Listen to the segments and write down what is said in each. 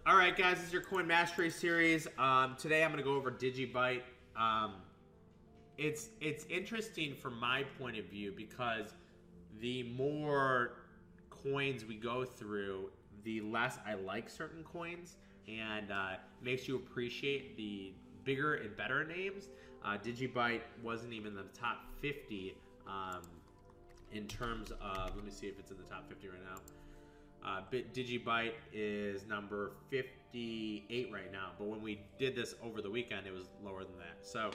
All right, guys, this is your Coin Mastery series. Today I'm going to go over Digibyte. It's interesting from my point of view because the more coins we go through, the less I like certain coins, and makes you appreciate the bigger and better names. Digibyte wasn't even in the top 50 in terms of, let me see if it's in the top 50 right now. Digibyte is number 58 right now, but when we did this over the weekend, it was lower than that. So,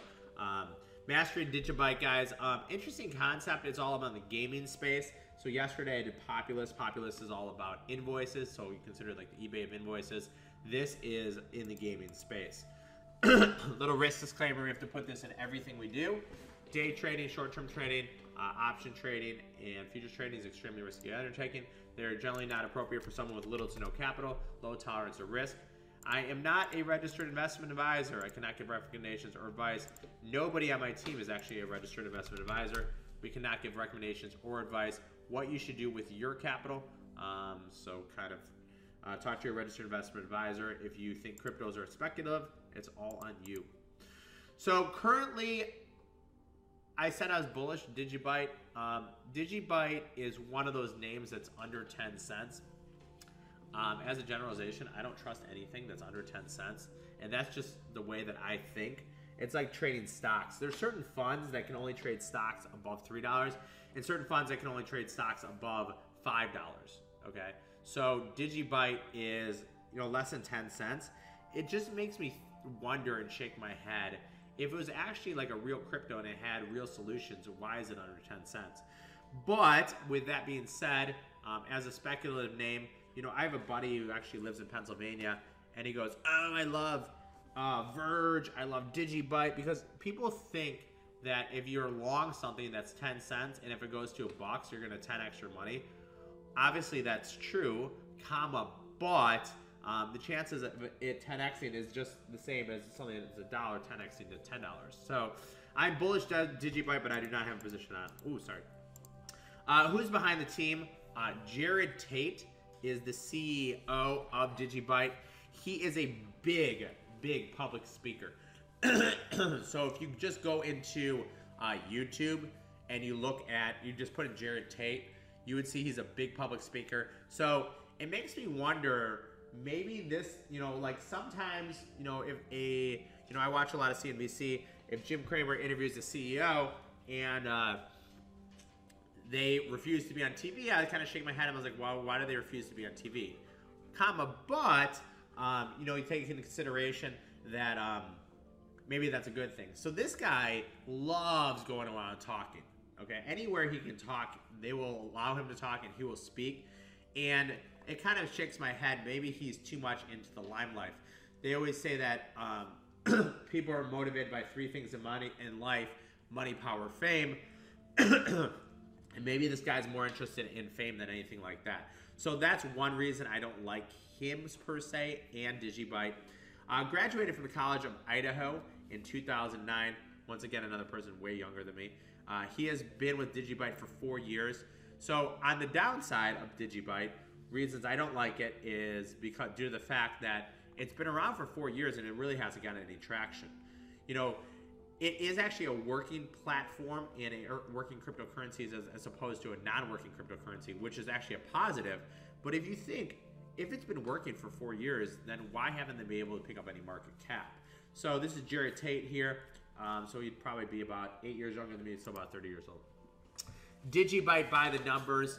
mastering Digibyte, guys. Interesting concept. It's all about the gaming space. So yesterday I did Populous. Populous is all about invoices, so you consider it like the eBay of invoices. This is in the gaming space. Little risk disclaimer: we have to put this in everything we do. Day trading, short-term trading, option trading, and futures trading is extremely risky undertaking. They're generally not appropriate for someone with little to no capital, low tolerance of risk. I am not a registered investment advisor. I cannot give recommendations or advice. Nobody on my team is actually a registered investment advisor. We cannot give recommendations or advice what you should do with your capital. So kind of talk to your registered investment advisor. If you think cryptos are speculative, it's all on you. So currently, I said I was bullish Digibyte. Digibyte is one of those names that's under 10 cents. As a generalization, I don't trust anything that's under 10 cents. And that's just the way that I think. It's like trading stocks. There's certain funds that can only trade stocks above $3 and certain funds that can only trade stocks above $5, okay? So Digibyte is, less than 10 cents. It just makes me wonder and shake my head. If it was actually like a real crypto and it had real solutions, why is it under 10 cents? But with that being said, as a speculative name, I have a buddy who actually lives in Pennsylvania, and he goes, "Oh, I love Verge, I love Digibyte," because people think that if you're long something that's 10 cents, and if it goes to $1, you're gonna 10x your money. Obviously, that's true, but the chances of it 10xing is just the same as something that's $1 10xing to $10. So I'm bullish Digibyte, but I do not have a position on. Ooh, sorry. Who's behind the team? Jared Tate is the CEO of Digibyte. He is a big public speaker. So if you just go into YouTube and you just put in Jared Tate, you would see he's a big public speaker. So it makes me wonder, maybe this, like sometimes, if I watch a lot of CNBC, if Jim Cramer interviews the CEO and they refuse to be on TV, I kind of shake my head and I was like, well, why do they refuse to be on TV? But, you take into consideration that maybe that's a good thing. So this guy loves going around talking, okay? Anywhere he can talk, they will allow him to talk and he will speak. And it kind of shakes my head. Maybe he's too much into the limelight. They always say that people are motivated by 3 things in life: money, power, fame. And maybe this guy's more interested in fame than anything like that. So that's one reason I don't like him per se and Digibyte. Graduated from the College of Idaho in 2009. Once again, another person way younger than me. He has been with Digibyte for 4 years. So on the downside of Digibyte, reasons I don't like it is because due to the fact that it's been around for 4 years and it really hasn't gotten any traction. It is actually a working platform in a working cryptocurrencies as opposed to a non-working cryptocurrency, which is actually a positive. But if you think, if it's been working for 4 years, then why haven't they been able to pick up any market cap? So this is Jared Tate here. So he'd probably be about 8 years younger than me, so about 30 years old. Digibyte by the numbers,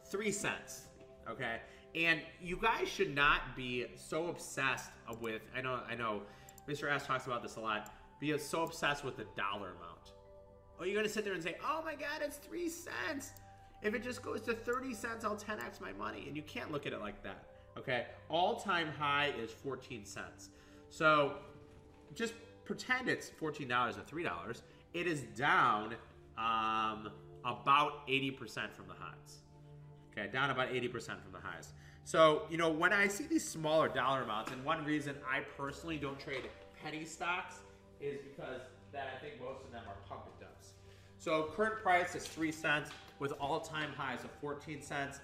3 cents, okay? And you guys should not be so obsessed with, I know, Mr. S talks about this a lot, be so obsessed with the dollar amount. Oh, you're gonna sit there and say, oh my God, it's 3 cents. If it just goes to 30 cents, I'll 10x my money. And you can't look at it like that, okay? All-time high is 14 cents. So just pretend it's $14 or $3. It is down about 80% from the highs. Okay, down about 80% from the highs. So, when I see these smaller dollar amounts, and one reason I personally don't trade penny stocks is because that I think most of them are pump and dumps. So current price is 3 cents with all-time highs of 14 cents.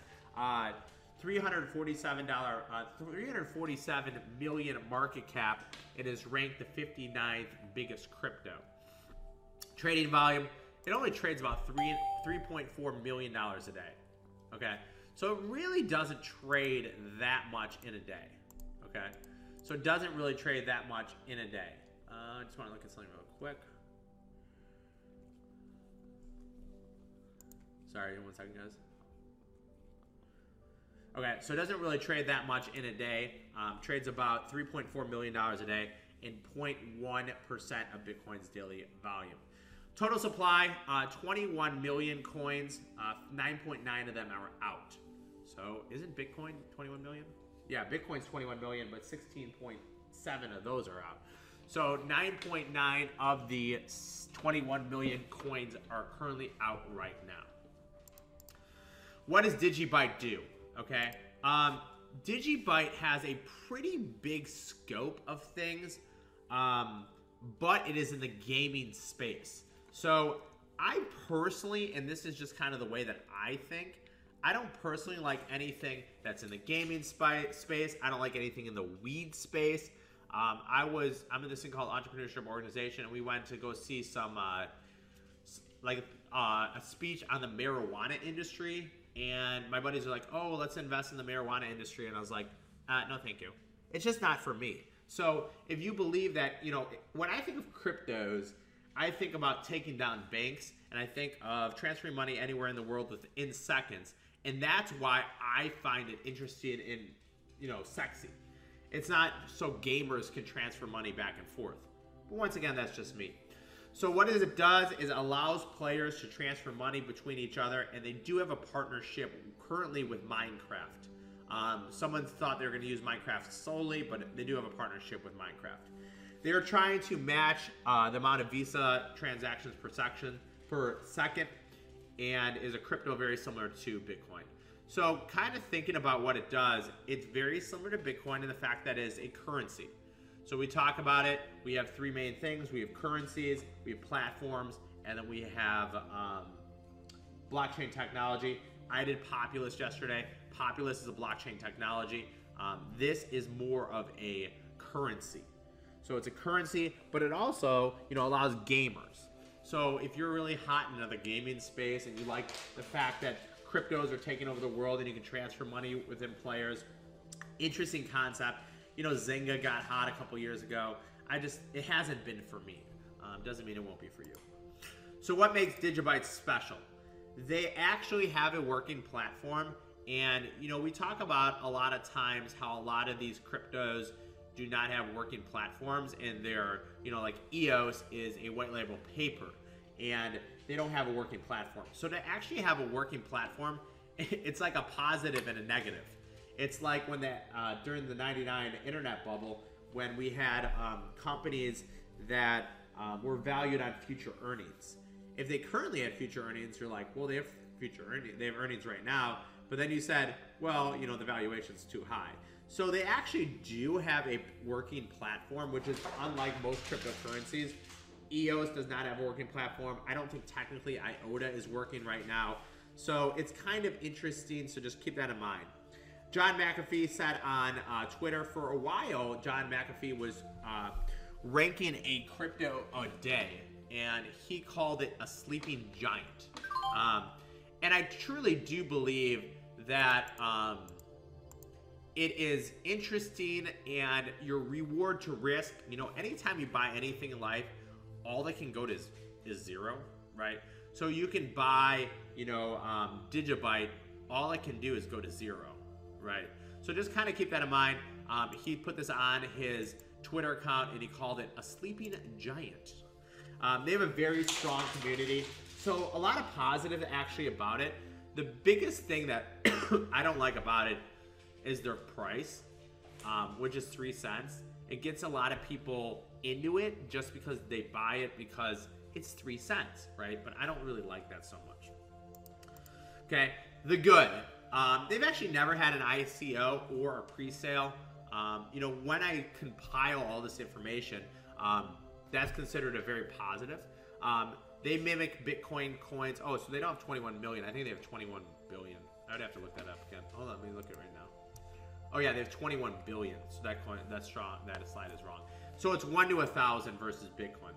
$347 million market cap, and is ranked the 59th biggest crypto. Trading volume, it only trades about $3.4 million a day. Okay, so it really doesn't trade that much in a day. Okay, so it doesn't really trade that much in a day. I just want to look at something real quick. Sorry, 1 second, guys. Okay, so it doesn't really trade that much in a day. Trades about $3.4 million a day in 0.1% of Bitcoin's daily volume. Total supply, 21 million coins, 9.9 of them are out. So isn't Bitcoin 21 million? Yeah, Bitcoin's 21 million, but 16.7 of those are out. So 9.9 of the 21 million coins are currently out right now. What does Digibyte do? Okay, Digibyte has a pretty big scope of things, but it is in the gaming space. So I personally, and this is just kind of the way that I think, I don't personally like anything that's in the gaming space. I don't like anything in the weed space. I'm in this thing called Entrepreneurship Organization, and we went to go see some a speech on the marijuana industry. And my buddies are like, oh, let's invest in the marijuana industry. And I was like, no, thank you. It's just not for me. So if you believe that, you know, when I think of cryptos, I think about taking down banks, and I think of transferring money anywhere in the world within seconds. And that's why I find it interesting in, you know, sexy. It's not so gamers can transfer money back and forth. But once again, that's just me. So what it does is it allows players to transfer money between each other, and they do have a partnership currently with Minecraft. Someone thought they were going to use Minecraft solely, but they do have a partnership with Minecraft. They are trying to match the amount of Visa transactions per second, and is a crypto very similar to Bitcoin. So kind of thinking about what it does, it's very similar to Bitcoin in the fact that it is a currency. So we talk about it, we have three main things. We have currencies, we have platforms, and then we have blockchain technology. I did Populous yesterday. Populous is a blockchain technology. This is more of a currency. So it's a currency, but it also, you know, allows gamers. So if you're really hot in the gaming space and you like the fact that cryptos are taking over the world and you can transfer money within players, interesting concept. You know, Zynga got hot a couple years ago. It hasn't been for me. Doesn't mean it won't be for you. So what makes Digibyte special? They actually have a working platform. And, you know, we talk about a lot of times how a lot of these cryptos do not have working platforms, and they're, you know, like EOS is a white label paper, and they don't have a working platform. So to actually have a working platform, it's like a positive and a negative. It's like when during the '99 internet bubble, when we had companies that were valued on future earnings. If they currently had future earnings, you're like, well, they have future earnings. They have earnings right now. But then you said, well, you know, the valuation's too high. So they actually do have a working platform, which is unlike most cryptocurrencies. EOS does not have a working platform. I don't think technically IOTA is working right now. So it's kind of interesting, so just keep that in mind. John McAfee said on Twitter for a while, John McAfee was ranking a crypto a day, and he called it a sleeping giant. And I truly do believe that it is interesting, and your reward to risk, you know, anytime you buy anything in life, all that can go to is zero, right? So you can buy, you know, Digibyte, all it can do is go to zero, right? So just kind of keep that in mind. He put this on his Twitter account, and he called it a sleeping giant. They have a very strong community. So a lot of positive actually about it. The biggest thing that I don't like about it is their price, which is 3 cents. It gets a lot of people into it just because they buy it because it's 3 cents, right? But I don't really like that so much. Okay, the good. They've actually never had an ICO or a pre-sale. You know, when I compile all this information, that's considered a very positive. They mimic Bitcoin coins. Oh, so they don't have 21 million. I think they have 21 billion. I would have to look that up again. Hold on, let me look it right now. Oh yeah, they have 21 billion. So that coin, that's strong. That slide is wrong. So it's 1 to 1,000 versus Bitcoin.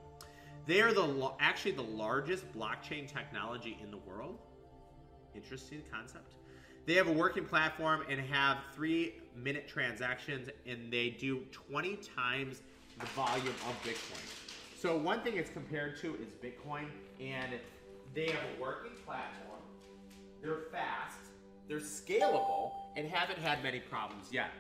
They are actually the largest blockchain technology in the world. Interesting concept. They have a working platform and have 3-minute transactions, and they do 20 times the volume of Bitcoin. So one thing it's compared to is Bitcoin, and they have a working platform. They're fast, they're scalable, and haven't had many problems yet.